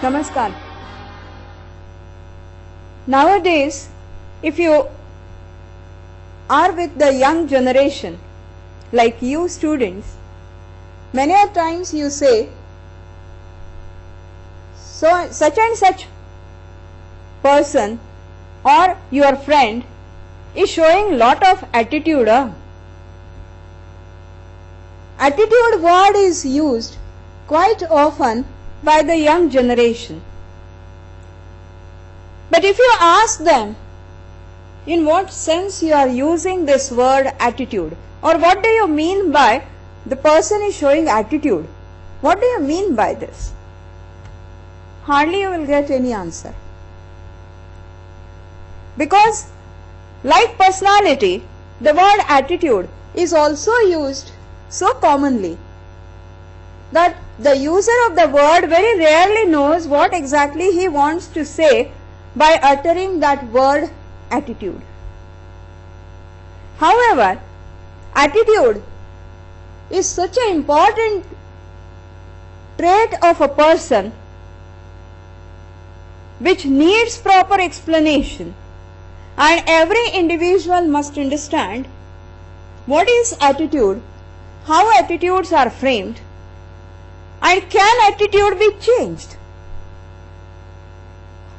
Namaskar. Nowadays, if you are with the young generation, like you students, many a times you say, so such and such person or your friend is showing lot of attitude. Attitude word is used quite often by the young generation. But if you ask them, in what sense you are using this word attitude, or what do you mean by the person is showing attitude, what do you mean by this? Hardly you will get any answer. Because like personality, the word attitude is also used so commonly that the user of the word very rarely knows what exactly he wants to say by uttering that word attitude. However, attitude is such an important trait of a person which needs proper explanation, and every individual must understand what is attitude, how attitudes are framed, and can attitude be changed.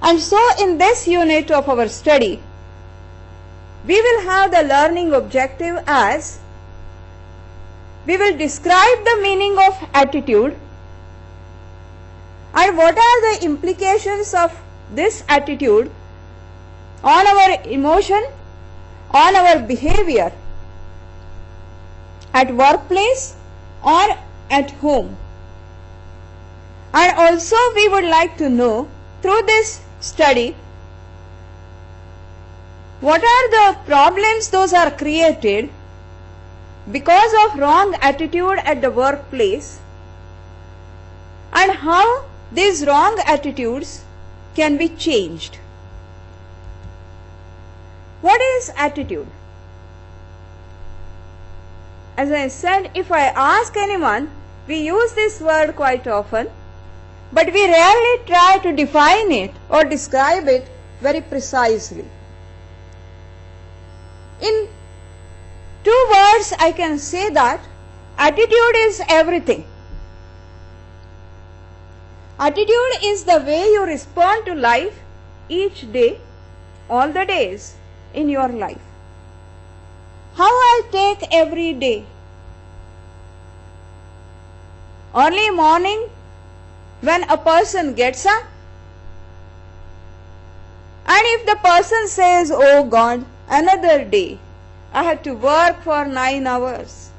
And so in this unit of our study, we will have the learning objective as we will describe the meaning of attitude and what are the implications of this attitude on our emotion, on our behavior at workplace or at home. And also we would like to know through this study what are the problems those are created because of wrong attitude at the workplace, and how these wrong attitudes can be changed. What is attitude? As I said, if I ask anyone, we use this word quite often, but we rarely try to define it or describe it very precisely. In two words, I can say that attitude is everything. Attitude is the way you respond to life each day, all the days in your life. How I take every day. Early morning, when a person gets up, and if the person says, oh God, another day, I had to work for 9 hours.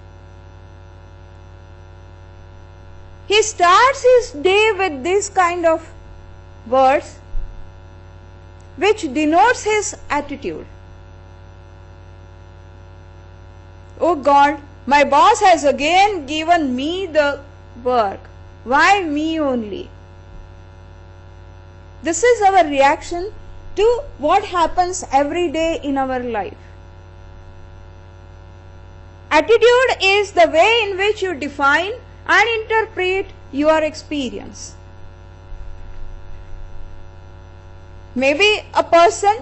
He starts his day with this kind of words which denotes his attitude. Oh God, my boss has again given me the work. Why me only? This is our reaction to what happens every day in our life. Attitude is the way in which you define and interpret your experience. Maybe a person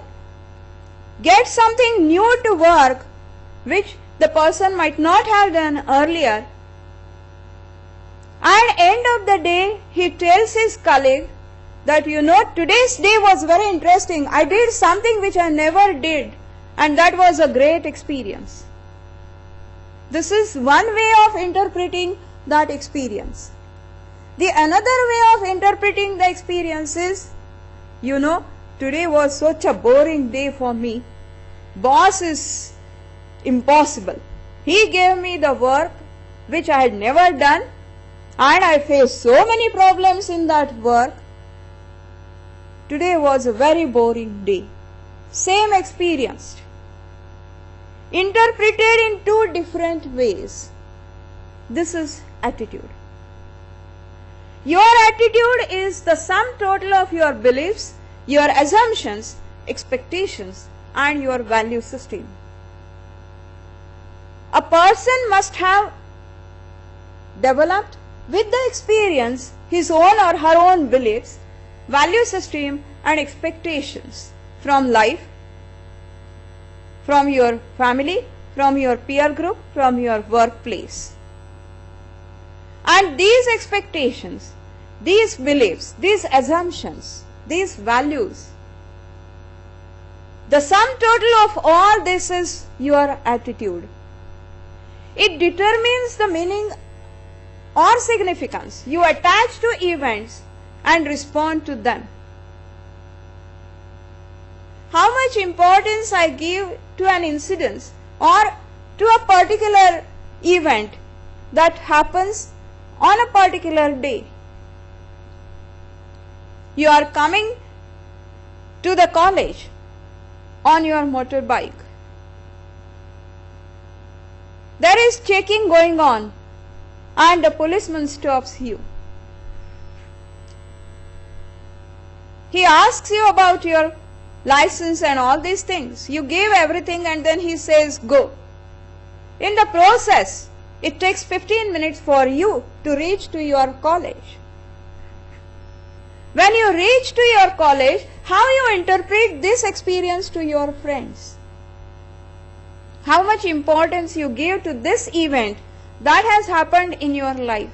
gets something new to work which the person might not have done earlier, and end of the day he tells his colleague that, you know, today's day was very interesting. I did something which I never did, and that was a great experience. This is one way of interpreting that experience. The another way of interpreting the experience is, you know, today was such a boring day for me. Boss is impossible. He gave me the work which I had never done, and I faced so many problems in that work. Today was a very boring day. Same experience, interpreted in two different ways. This is attitude. Your attitude is the sum total of your beliefs, your assumptions, expectations, and your value system. A person must have developed with the experience his own or her own beliefs value system and expectations from life, from your family, from your peer group, from your workplace. And these expectations, these beliefs, these assumptions, these values, the sum total of all this is your attitude. It determines the meaning or significance you attach to events and respond to them. How much importance I give to an incident or to a particular event that happens on a particular day. You are coming to the college on your motorbike. There is checking going on and the policeman stops you. He asks you about your license and all these things. You give everything and then he says go. In the process, it takes 15 minutes for you to reach to your college. When you reach to your college, how you interpret this experience to your friends? How much importance you give to this event that has happened in your life?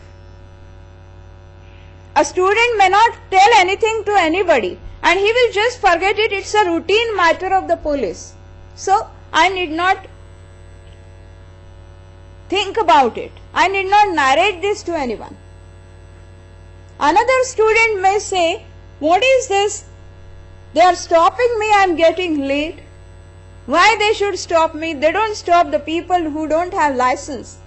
A student may not tell anything to anybody and he will just forget it. It's a routine matter of the police. So, I need not think about it. I need not narrate this to anyone. Another student may say, what is this? They are stopping me, I am getting late. Why they should stop me? They don't stop the people who don't have license.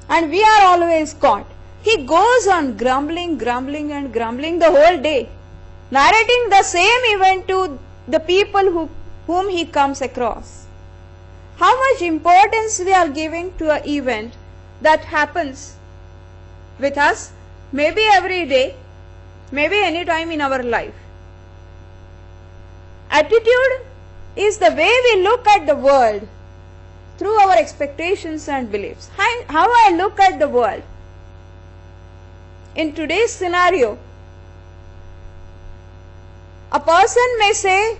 And we are always caught. He goes on grumbling the whole day, narrating the same event to the people whom he comes across. How much importance we are giving to an event that happens with us, maybe every day, maybe any time in our life. Attitude is the way we look at the world through our expectations and beliefs. How I look at the world. In today's scenario, a person may say,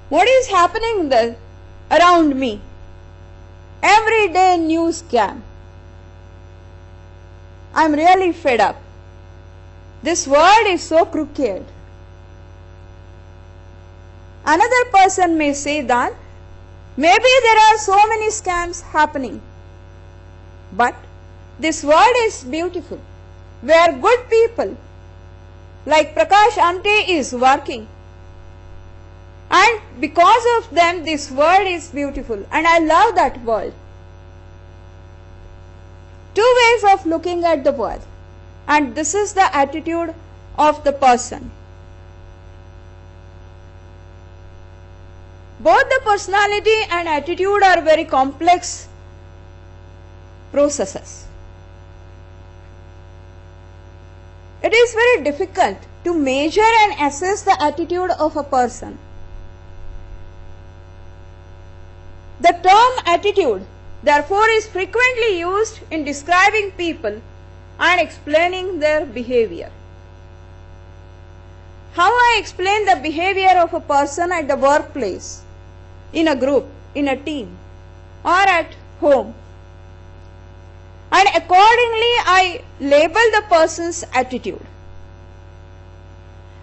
what is happening around me? Every day new scam. I am really fed up. This world is so crooked. Another person may say that maybe there are so many scams happening, but this world is beautiful, where good people like Prakash Amte is working, and because of them this world is beautiful and I love that world. Two ways of looking at the world, and this is the attitude of the person. Both the personality and attitude are very complex processes. It is very difficult to measure and assess the attitude of a person. The term attitude, therefore, is frequently used in describing people and explaining their behavior. How I explain the behavior of a person at the workplace, in a group, in a team, or at home. And accordingly, I label the person's attitude.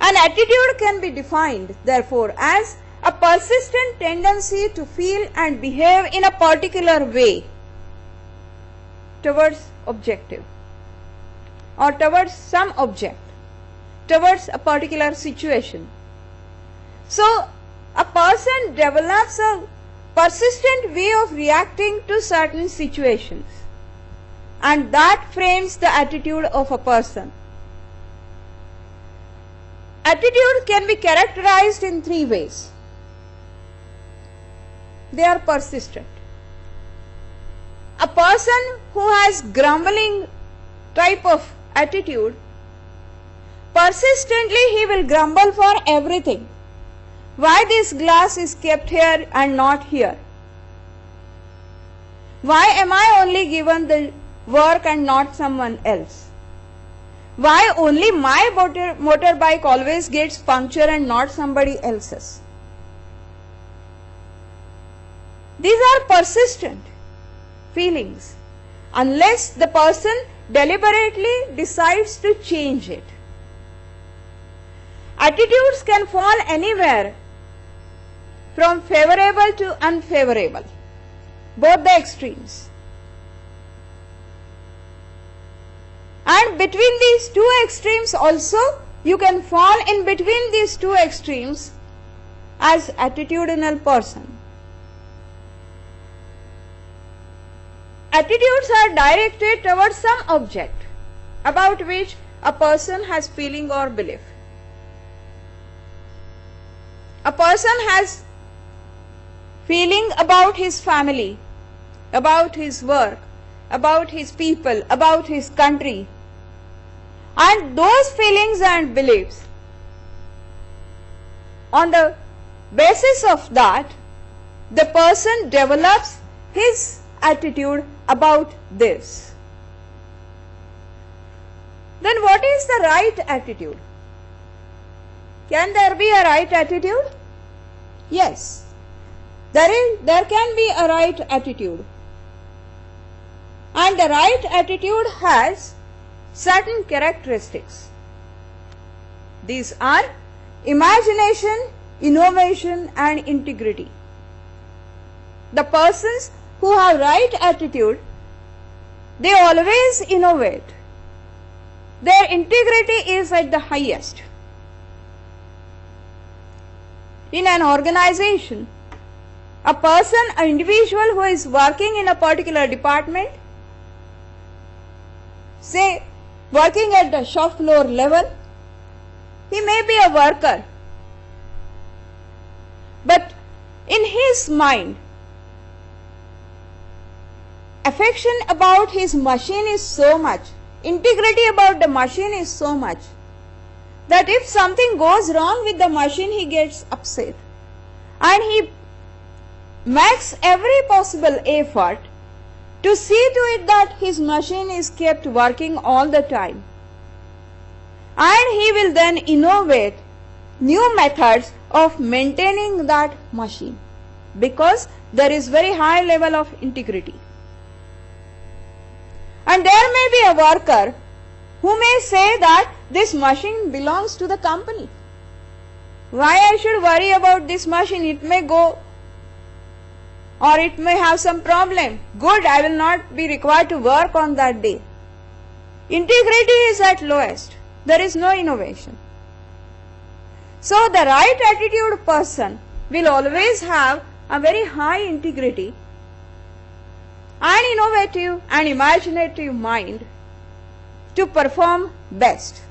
An attitude can be defined, therefore, as a persistent tendency to feel and behave in a particular way towards objective or towards some object, towards a particular situation. So, a person develops a persistent way of reacting to certain situations, and that frames the attitude of a person. Attitude can be characterized in three ways. They are persistent. A person who has grumbling type of attitude, persistently he will grumble for everything. Why this glass is kept here and not here? Why am I only given the work and not someone else? Why only my motorbike always gets puncture and not somebody else's? These are persistent feelings unless the person deliberately decides to change it. Attitudes can fall anywhere from favorable to unfavorable, both the extremes. And between these two extremes also, you can fall in between these two extremes as attitudinal person. Attitudes are directed towards some object about which a person has feeling or belief. A person has feeling about his family, about his work, about his people, about his country. And those feelings and beliefs, on the basis of that, the person develops his attitude about this. Then what is the right attitude? Can there be a right attitude? Yes, there can be a right attitude. And the right attitude has certain characteristics. These are imagination, innovation and integrity. The persons who have right attitude, they always innovate. Their integrity is at the highest. In an organization, a person, an individual who is working in a particular department, say working at the shop floor level, he may be a worker, but in his mind, affection about his machine is so much, integrity about the machine is so much, that if something goes wrong with the machine, he gets upset. And he makes every possible effort to see to it that his machine is kept working all the time. And he will then innovate new methods of maintaining that machine, because there is very high level of integrity. And there may be a worker who may say that this machine belongs to the company. Why I should worry about this machine? It may go or it may have some problem. Good, I will not be required to work on that day. Integrity is at lowest. There is no innovation. So the right attitude person will always have a very high integrity and innovative and imaginative mind to perform best.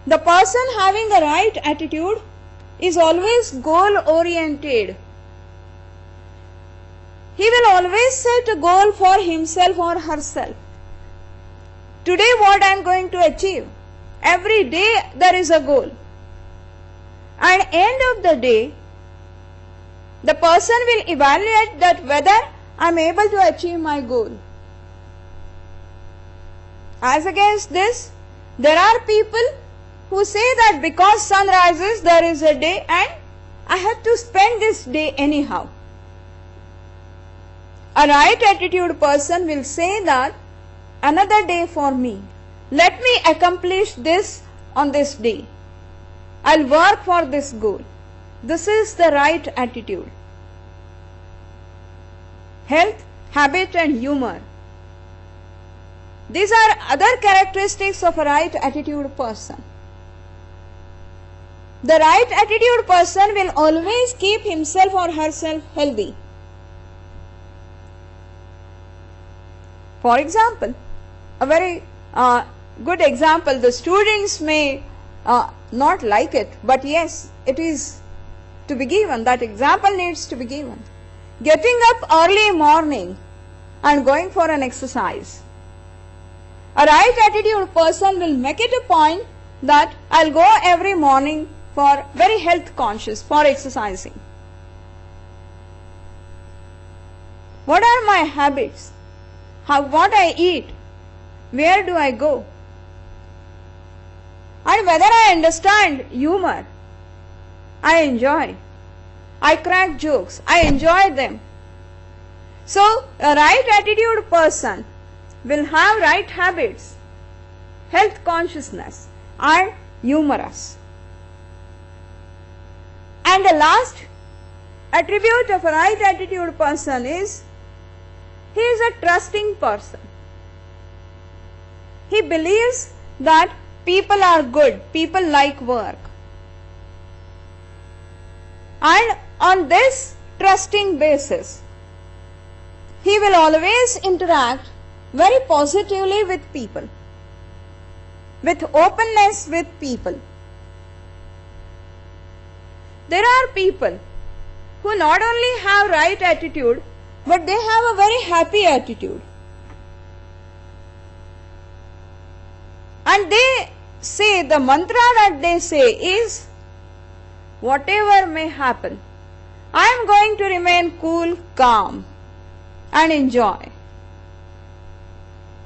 The person having a right attitude is always goal oriented. He will always set a goal for himself or herself. Today what I am going to achieve? Every day there is a goal. And end of the day, the person will evaluate that whether I am able to achieve my goal. As against this, there are people who say that because sun rises there is a day and I have to spend this day anyhow. A right attitude person will say that another day for me. Let me accomplish this on this day. I'll work for this goal. This is the right attitude. Health, habit and humor. These are other characteristics of a right attitude person. The right attitude person will always keep himself or herself healthy. For example, a very good example, the students may not like it, but yes, it is to be given. That example needs to be given. Getting up early morning and going for an exercise. A right attitude person will make it a point that I'll go every morning for very health conscious, for exercising. What are my habits? What I eat? Where do I go? And whether I understand humor, I enjoy. I crack jokes, I enjoy them. So, a right attitude person will have right habits, health consciousness, and humorous. And the last attribute of a right attitude person is, he is a trusting person. He believes that people are good, people like work. And on this trusting basis, he will always interact very positively with people, with openness with people. There are people who not only have right attitude, but they have a very happy attitude. And they say, the mantra that they say is, whatever may happen, I am going to remain cool, calm, and enjoy.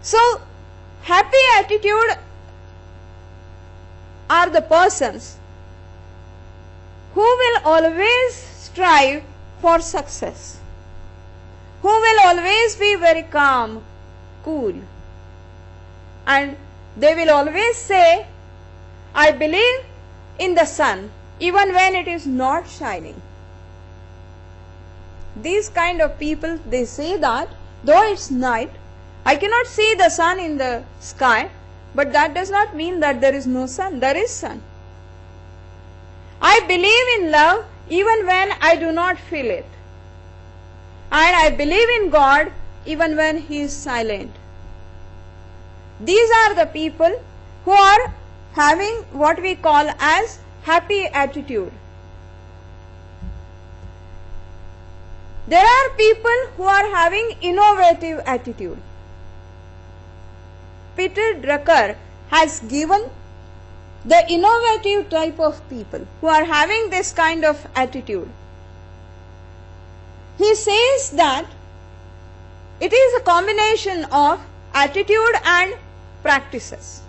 So, happy attitude are the persons who will always strive for success, who will always be very calm, cool, and they will always say, I believe in the sun even when it is not shining. These kind of people, they say that though it's night, I cannot see the sun in the sky, but that does not mean that there is no sun. There is sun. I believe in love even when I do not feel it. And I believe in God even when He is silent. These are the people who are having what we call as happy attitude. There are people who are having innovative attitude. Peter Drucker has given the innovative type of people who are having this kind of attitude. He says that it is a combination of attitude and practices.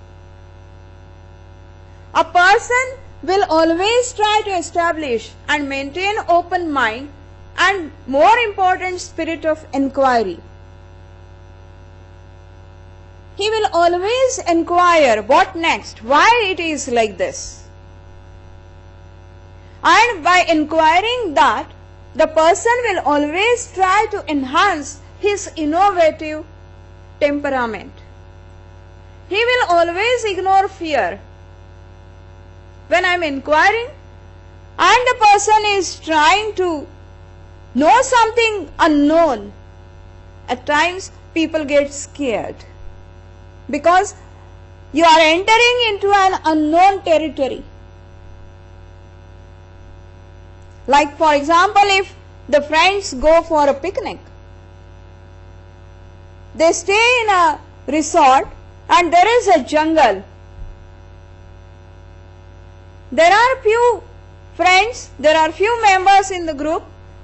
A person will always try to establish and maintain open mind and, more important, spirit of inquiry. He will always inquire what next, why it is like this. And by inquiring that, the person will always try to enhance his innovative temperament. He will always ignore fear. When I am inquiring and the person is trying to know something unknown, at times people get scared because you are entering into an unknown territory. Like, for example, if the friends go for a picnic, they stay in a resort and there is a jungle. There are few friends, there are few members in the group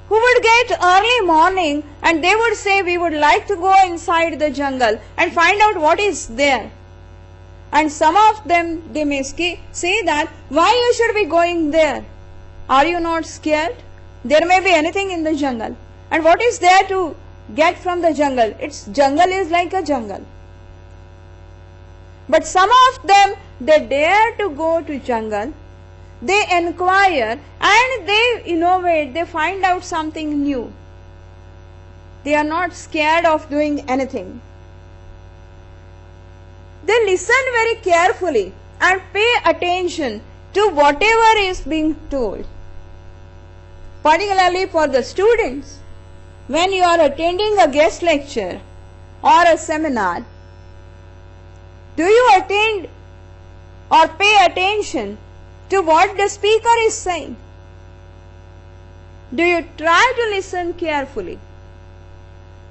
who would get early morning and they would say, we would like to go inside the jungle and find out what is there. And some of them, they may say that, why you should be going there? Are you not scared? There may be anything in the jungle. And what is there to get from the jungle? Jungle is like a jungle. But some of them, they dare to go to jungle. They inquire and they innovate, they find out something new. They are not scared of doing anything. They listen very carefully and pay attention to whatever is being told. Particularly for the students, when you are attending a guest lecture or a seminar, do you attend or pay attention to what the speaker is saying? Do you try to listen carefully?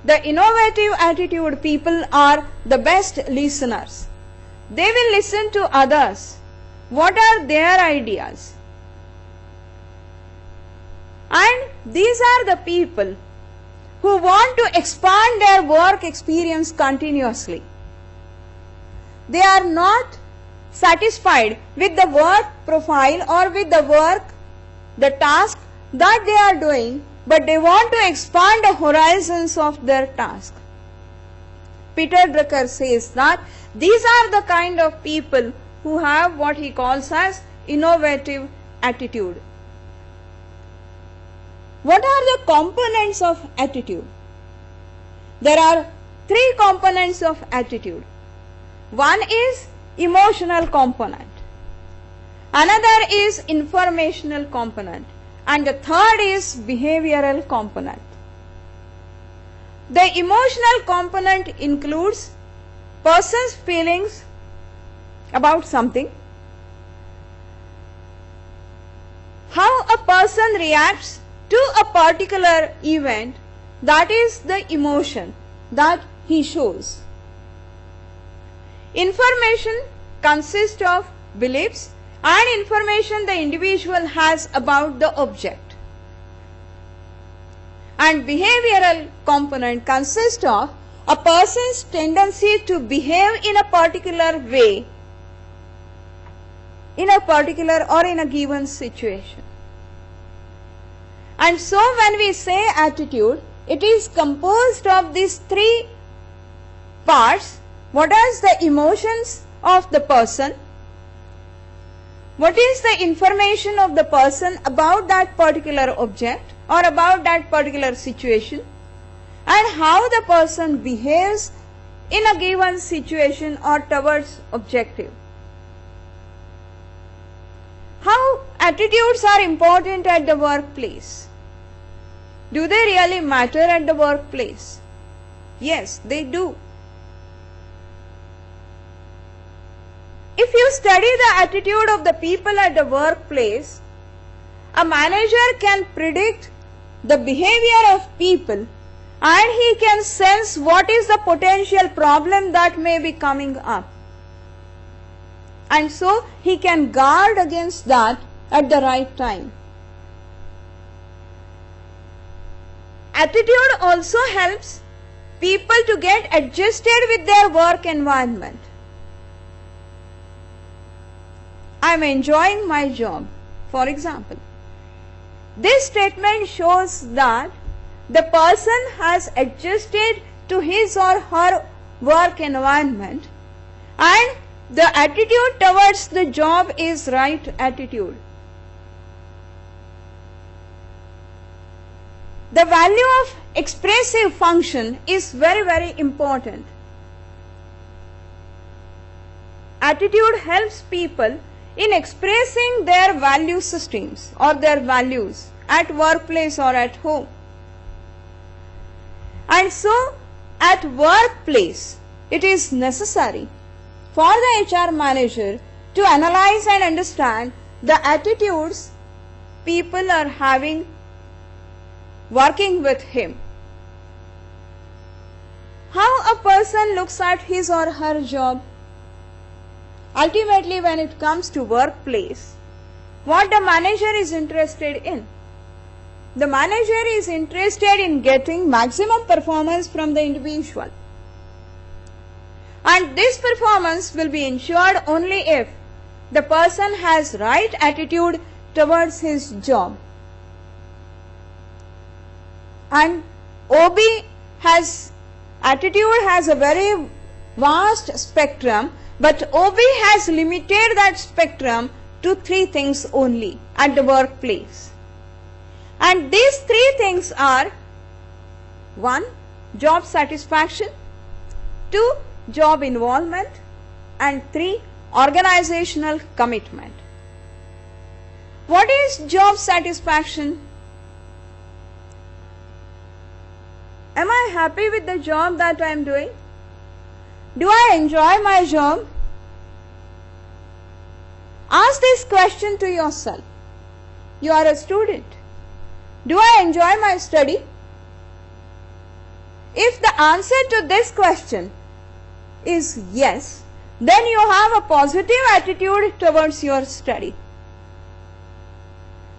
The innovative attitude people are the best listeners. They will listen to others. What are their ideas? And these are the people who want to expand their work experience continuously. they are not satisfied with the work profile or with the work, the task that they are doing, but they want to expand the horizons of their task. Peter Drucker says that these are the kind of people who have what he calls as innovative attitude. What are the components of attitude? There are 3 components of attitude. One is emotional component, another is informational component, and the third is behavioral component. The emotional component includes person's feelings about something, how a person reacts to a particular event, that is the emotion that he shows. Information consists of beliefs and information the individual has about the object. And behavioral component consists of a person's tendency to behave in a particular way, in a particular or in a given situation. And so when we say attitude, it is composed of these 3 parts. What is the emotions of the person? What is the information of the person about that particular object or about that particular situation? And how the person behaves in a given situation or towards objective. How attitudes are important at the workplace? Do they really matter at the workplace? Yes, they do. If you study the attitude of the people at the workplace, a manager can predict the behavior of people and he can sense what is the potential problem that may be coming up. And so he can guard against that at the right time. Attitude also helps people to get adjusted with their work environment. I am enjoying my job, for example. This statement shows that the person has adjusted to his or her work environment and the attitude towards the job is right attitude. The value of expressive function is very, very important. Attitude helps people in expressing their value systems or their values at workplace or at home. And so at workplace it is necessary for the HR manager to analyze and understand the attitudes people are having working with him. How a person looks at his or her job. Ultimately, when it comes to workplace, what the manager is interested in? The manager is interested in getting maximum performance from the individual. And this performance will be ensured only if the person has right attitude towards his job. And OB attitude has a very vast spectrum, but OB has limited that spectrum to 3 things only at the workplace. And these 3 things are 1. Job satisfaction, 2. Job involvement, and 3. Organizational commitment. What is job satisfaction? Am I happy with the job that I am doing? Do I enjoy my job? Ask this question to yourself. You are a student. Do I enjoy my study? If the answer to this question is yes, then you have a positive attitude towards your study.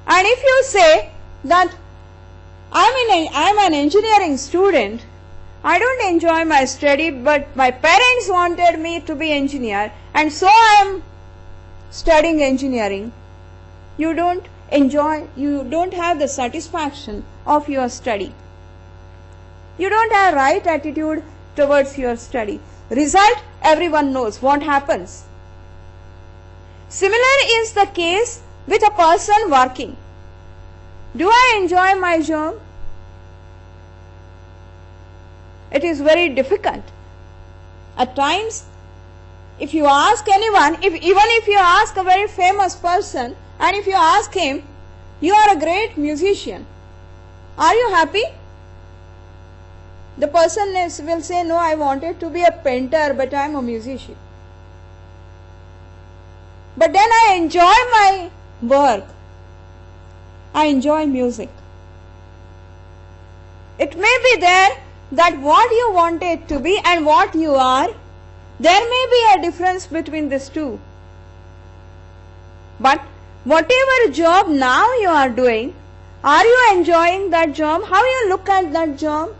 And if you say that I am an engineering student I don't enjoy my study, but my parents wanted me to be engineer, and so I am studying engineering. You don't enjoy, you don't have the satisfaction of your study. You don't have right attitude towards your study. Result, everyone knows what happens. Similar is the case with a person working. Do I enjoy my job? It is very difficult. At times, if you ask anyone, even if you ask a very famous person, and if you ask him, you are a great musician, are you happy? The person will say, no, I wanted to be a painter, but I am a musician. But then I enjoy my work. I enjoy music. It may be there that what you wanted to be and what you are, there may be a difference between these two. But whatever job now you are doing, are you enjoying that job? How you look at that job?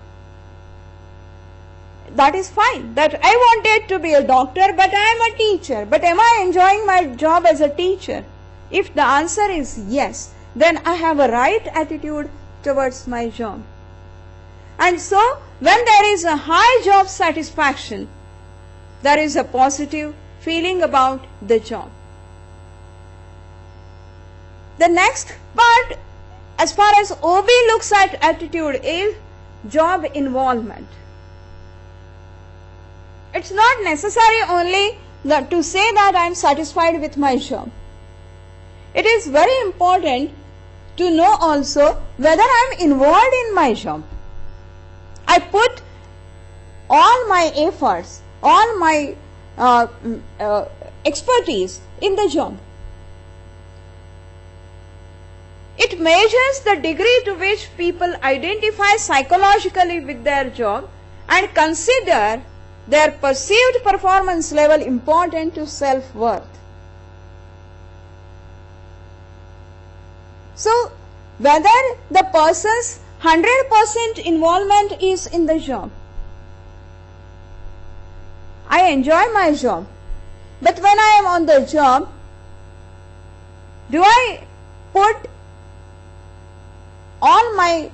That is fine. That I wanted to be a doctor, but I am a teacher. But am I enjoying my job as a teacher? If the answer is yes, then I have a right attitude towards my job. And so, when there is a high job satisfaction, there is a positive feeling about the job. The next part, as far as OB looks at attitude, is job involvement. It's not necessary only to say that I am satisfied with my job. It is very important to know also whether I am involved in my job. I put all my efforts, all my expertise in the job. It measures the degree to which people identify psychologically with their job and consider their perceived performance level important to self-worth. So, whether the person's 100% involvement is in the job. I enjoy my job, but when I am on the job, do I put all my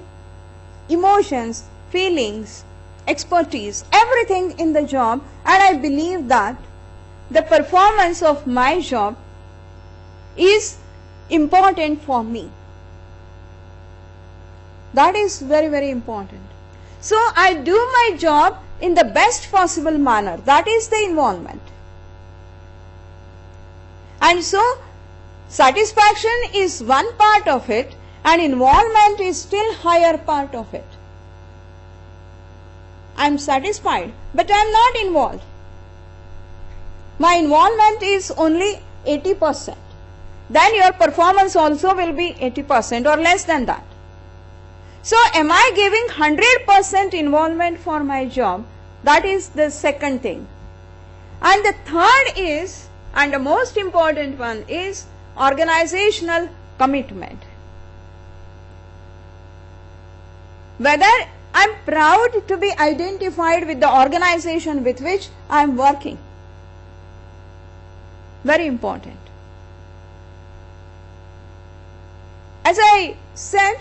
emotions, feelings, expertise, everything in the job, and I believe that the performance of my job is important for me. That is very, very important. So I do my job in the best possible manner. That is the involvement. And so satisfaction is one part of it, and involvement is still higher part of it. I am satisfied, but I am not involved. My involvement is only 80%. Then your performance also will be 80% or less than that. So am I giving 100% involvement for my job? That is the second thing. And the third is, and the most important one, is organizational commitment. Whether I am proud to be identified with the organization with which I am working. Very important. As I said,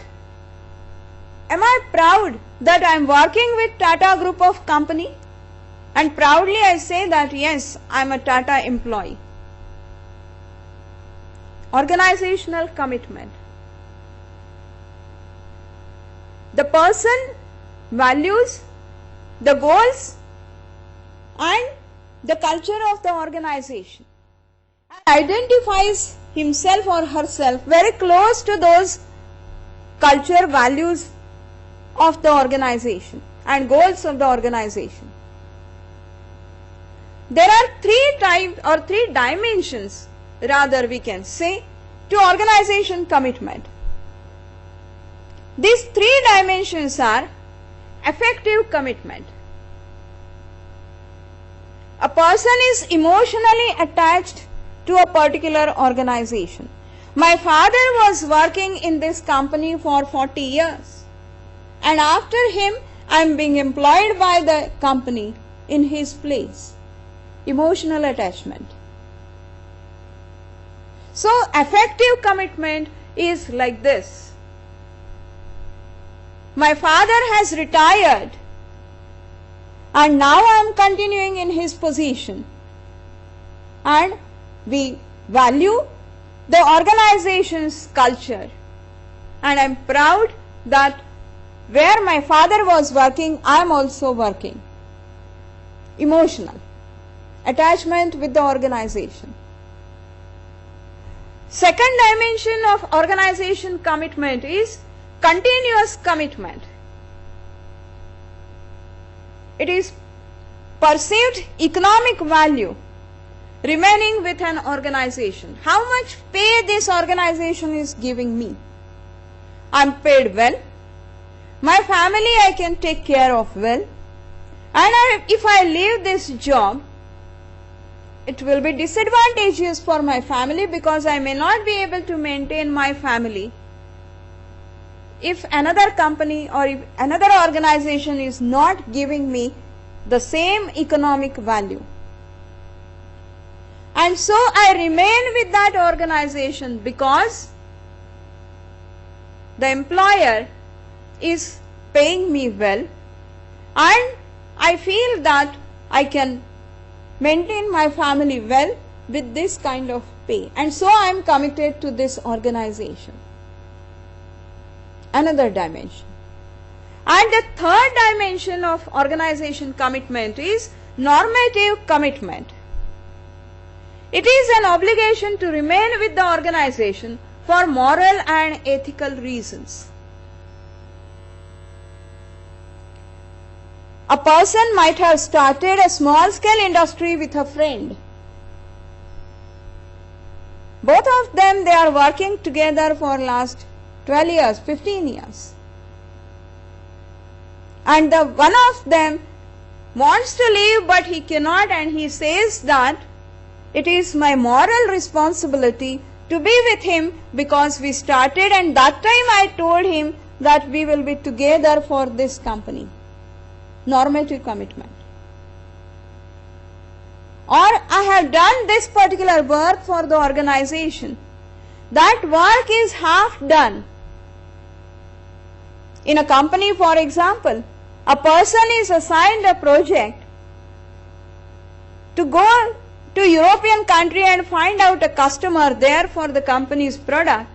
am I proud that I am working with Tata Group of Company? And proudly I say that yes, I am a Tata employee. Organizational commitment. The person values the goals and the culture of the organization and identifies himself or herself very close to those culture, values of the organization and goals of the organization. There are three dimensions, rather we can say, to organization commitment. These three dimensions are affective commitment. A person is emotionally attached to a particular organization. My father was working in this company for 40 years, and after him I am being employed by the company in his place. Emotional attachment. So affective commitment is like this. My father has retired and now I am continuing in his position, and we value the organization's culture, and I am proud that where my father was working, I am also working. Emotional attachment with the organization. Second dimension of organization commitment is continuous commitment. It is perceived economic value remaining with an organization. How much pay this organization is giving me? I am paid well. My family I can take care of well. And if I leave this job, it will be disadvantageous for my family because I may not be able to maintain my family if another company or if another organization is not giving me the same economic value. And so I remain with that organization because the employer is paying me well and I feel that I can maintain my family well with this kind of pay, and so I am committed to this organization. Another dimension. And the third dimension of organization commitment is normative commitment. It is an obligation to remain with the organization for moral and ethical reasons. A person might have started a small-scale industry with a friend. Both of them, they are working together for last 12 years, 15 years. And the one of them wants to leave but he cannot, and he says that it is my moral responsibility to be with him because we started and that time I told him that we will be together for this company. Normative commitment. Or I have done this particular work for the organization. That work is half done. In a company, for example, a person is assigned a project to go to European country and find out a customer there for the company's product.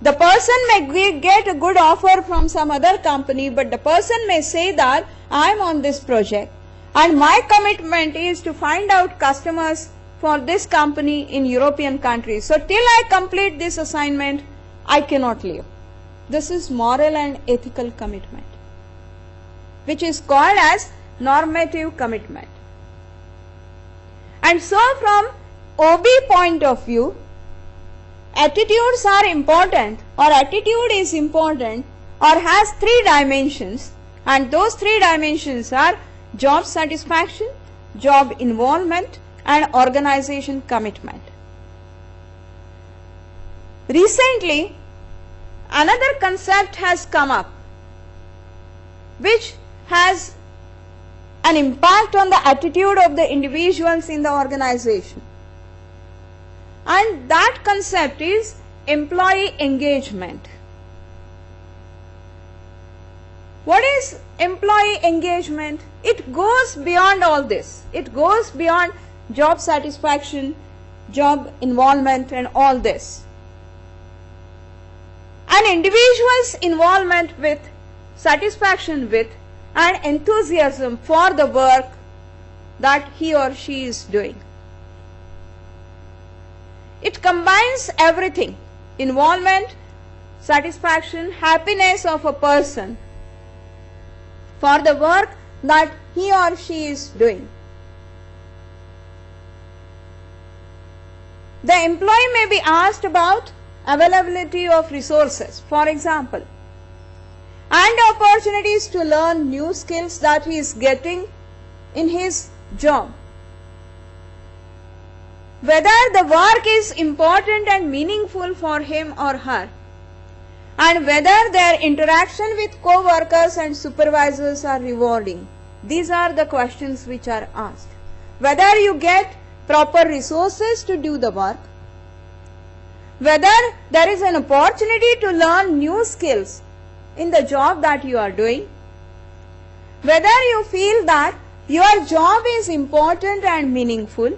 The person may get a good offer from some other company, but the person may say that I am on this project and my commitment is to find out customers for this company in European countries. So till I complete this assignment, I cannot leave. This is moral and ethical commitment, which is called as normative commitment. And so from OB point of view, attitudes are important, or attitude is important, or has three dimensions, and those three dimensions are job satisfaction, job involvement, and organization commitment. Recently, another concept has come up which has an impact on the attitude of the individuals in the organization. And that concept is employee engagement. What is employee engagement? It goes beyond all this. It goes beyond job satisfaction, job involvement, and all this. An individual's involvement with, satisfaction with, and enthusiasm for the work that he or she is doing. It combines everything: involvement, satisfaction, happiness of a person for the work that he or she is doing. The employee may be asked about availability of resources, for example, and opportunities to learn new skills that he is getting in his job. Whether the work is important and meaningful for him or her, and whether their interaction with co-workers and supervisors are rewarding. These are the questions which are asked. Whether you get proper resources to do the work, whether there is an opportunity to learn new skills in the job that you are doing, whether you feel that your job is important and meaningful,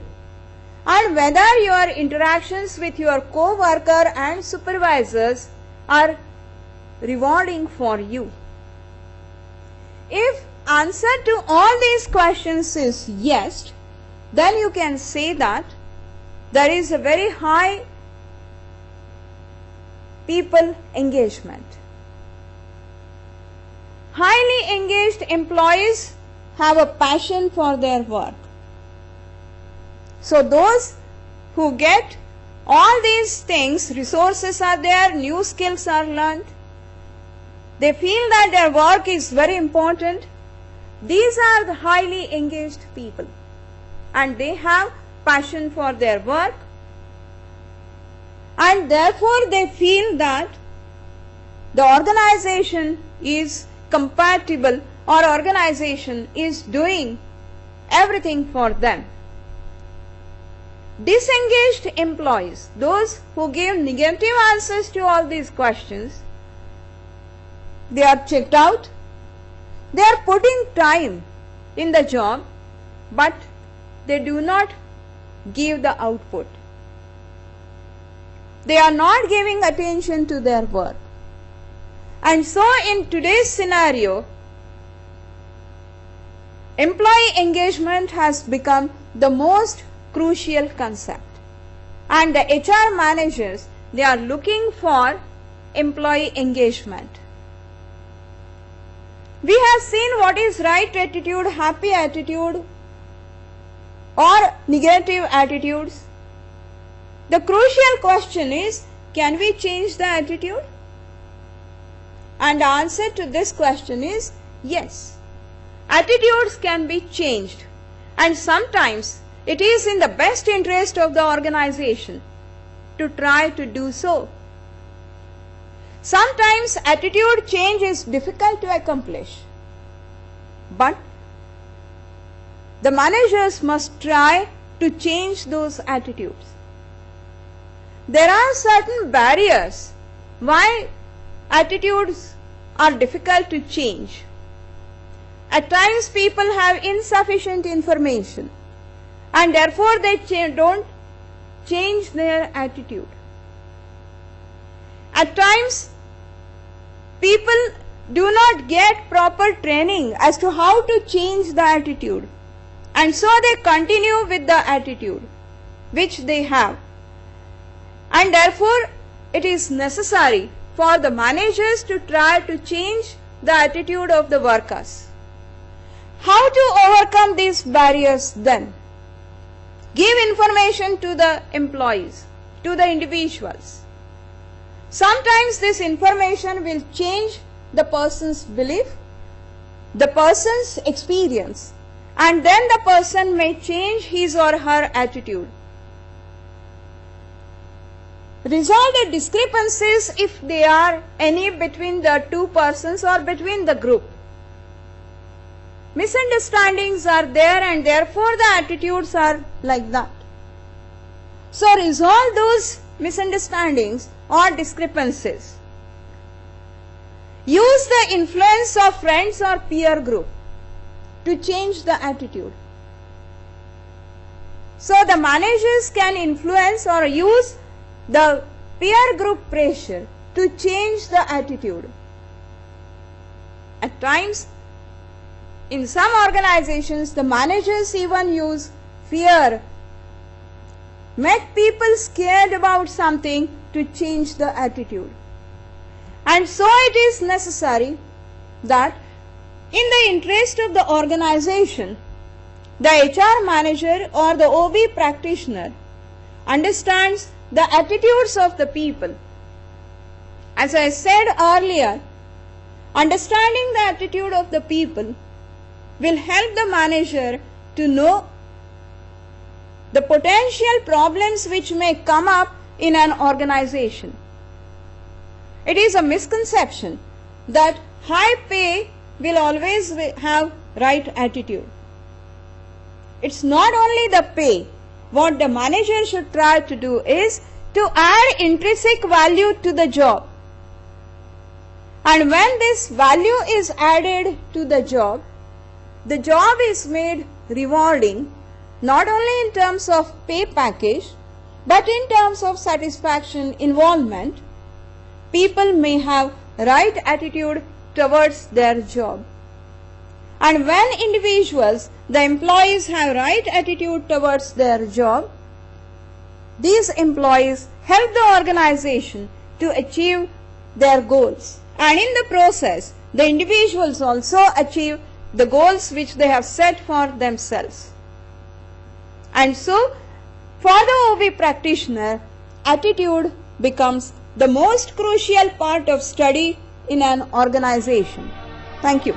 and whether your interactions with your co-worker and supervisors are rewarding for you. If answer to all these questions is yes, then you can say that there is a very high people engagement. Highly engaged employees have a passion for their work. So those who get all these things, resources are there, new skills are learned, they feel that their work is very important. These are the highly engaged people, and they have passion for their work, and therefore they feel that the organization is compatible or organization is doing everything for them. Disengaged employees, those who give negative answers to all these questions, they are checked out. They are putting time in the job, but they do not give the output. They are not giving attention to their work. And so in today's scenario, employee engagement has become the most crucial concept. And the HR managers, they are looking for employee engagement. We have seen what is right attitude, happy attitude, or negative attitudes. The crucial question is, can we change the attitude? And the answer to this question is yes. Attitudes can be changed, and sometimes it is in the best interest of the organization to try to do so. Sometimes attitude change is difficult to accomplish, but the managers must try to change those attitudes. There are certain barriers why attitudes are difficult to change. At times people have insufficient information, and therefore they don't change their attitude. At times people do not get proper training as to how to change the attitude, and so they continue with the attitude which they have, and therefore it is necessary for the managers to try to change the attitude of the workers. How to overcome these barriers then? Give information to the employees, to the individuals. Sometimes this information will change the person's belief, the person's experience, and then the person may change his or her attitude. Resolve the discrepancies if there are any between the two persons or between the group. Misunderstandings are there, and therefore the attitudes are like that. So resolve those misunderstandings or discrepancies. Use the influence of friends or peer group to change the attitude. So the managers can influence or use the peer group pressure to change the attitude. At times, in some organizations, the managers even use fear, make people scared about something to change the attitude. And so it is necessary that in the interest of the organization, the HR manager or the OB practitioner understands the attitudes of the people. As I said earlier, understanding the attitude of the people will help the manager to know the potential problems which may come up in an organization. It is a misconception that high pay will always have right attitude. It's not only the pay. What the manager should try to do is to add intrinsic value to the job. And when this value is added to the job is made rewarding, not only in terms of pay package, but in terms of satisfaction, involvement. People may have right attitude towards their job. And when individuals, the employees, have right attitude towards their job, these employees help the organization to achieve their goals. And in the process, the individuals also achieve the goals which they have set for themselves. And so, for the OB practitioner, attitude becomes the most crucial part of study in an organization. Thank you.